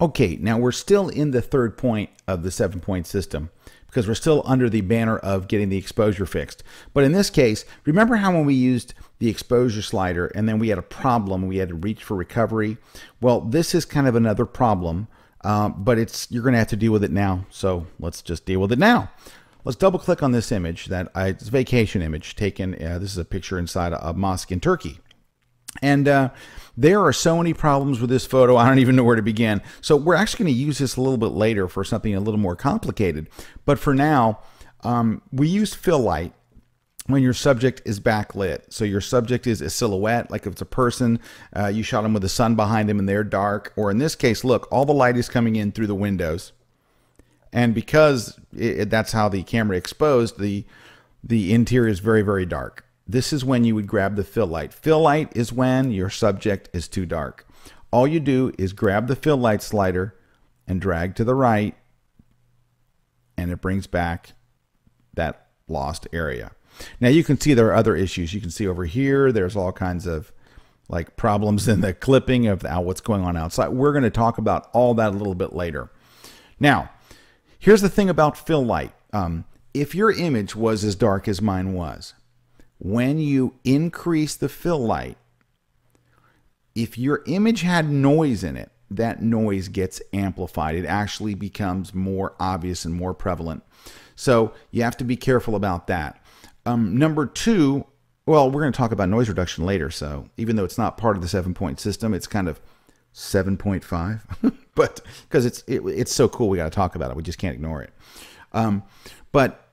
Okay, now we're still in the third point of the 7-point system because we're still under the banner of getting the exposure fixed. But in this case, remember how when we used the exposure slider and then we had a problem, we had to reach for recovery? Well, this is kind of another problem, but you're going to have to deal with it now. So let's just deal with it now. Let's double click on this image it's a vacation image taken. This is a picture inside a mosque in Turkey. And there are so many problems with this photo, I don't even know where to begin. So we're actually going to use this a little bit later for something a little more complicated. But for now, we use fill light when your subject is backlit. So your subject is a silhouette, like if it's a person, you shot them with the sun behind them and they're dark. Or in this case, look, all the light is coming in through the windows. And because that's how the camera exposed, the interior is very, very dark. This is when you would grab the fill light. Fill light is when your subject is too dark. All you do is grab the fill light slider and drag to the right, and it brings back that lost area. Now you can see there are other issues. You can see over here, there's all kinds of like problems in the clipping of what's going on outside. We're going to talk about all that a little bit later. Now, here's the thing about fill light. If your image was as dark as mine was, when you increase the fill light, if your image had noise in it, that noise gets amplified. It actually becomes more obvious and more prevalent. So you have to be careful about that. Number two, well, we're going to talk about noise reduction later. So even though it's not part of the 7-point system, it's kind of 7.5, but because it's so cool, we got to talk about it. We just can't ignore it. But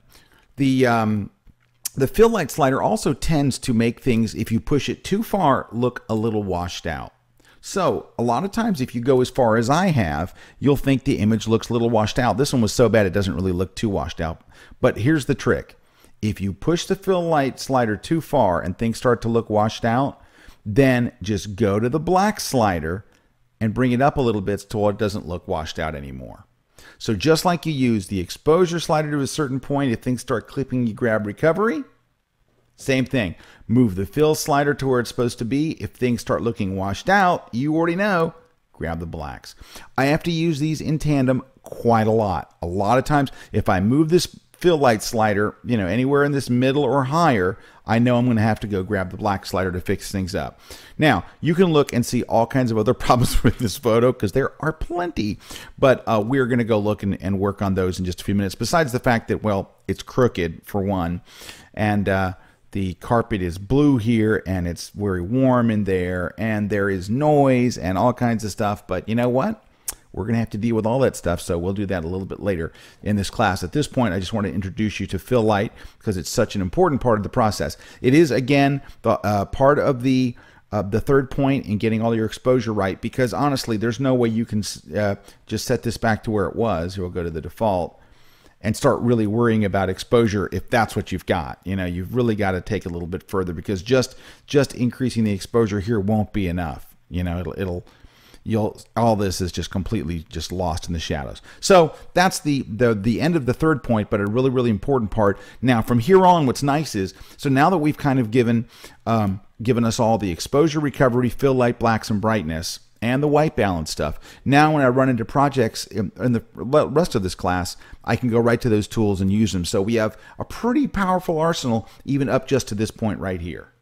the fill light slider also tends to make things, if you push it too far, look a little washed out. So a lot of times if you go as far as I have, you'll think the image looks a little washed out. This one was so bad it doesn't really look too washed out. But here's the trick. If you push the fill light slider too far and things start to look washed out, then just go to the black slider and bring it up a little bit so it doesn't look washed out anymore. So just like you use the exposure slider to a certain point, if things start clipping, you grab recovery. Same thing. Move the fill slider to where it's supposed to be. If things start looking washed out, you already know, grab the blacks. I have to use these in tandem quite a lot. A lot of times, if I move this fill light slider, anywhere in this middle or higher, I know I'm going to have to go grab the black slider to fix things up. Now, you can look and see all kinds of other problems with this photo because there are plenty, but we're going to go look and work on those in just a few minutes. Besides the fact that, well, it's crooked for one, and the carpet is blue here, and it's very warm in there, and there is noise and all kinds of stuff, but you know what? We're going to have to deal with all that stuff, so we'll do that a little bit later in this class. At this point, I just want to introduce you to fill light because it's such an important part of the process. It is, again, the part of the third point in getting all your exposure right, because honestly, there's no way you can just set this back to where it was. We'll go to the default and start really worrying about exposure if that's what you've got. You've really got to take it a little bit further because just increasing the exposure here won't be enough. All this is just completely just lost in the shadows. So that's the end of the third point, but a really, really important part. Now from here on, what's nice is, so now that we've kind of given us all the exposure, recovery, fill light, blacks, and brightness, and the white balance stuff, now when I run into projects in the rest of this class, I can go right to those tools and use them. So we have a pretty powerful arsenal even up just to this point right here.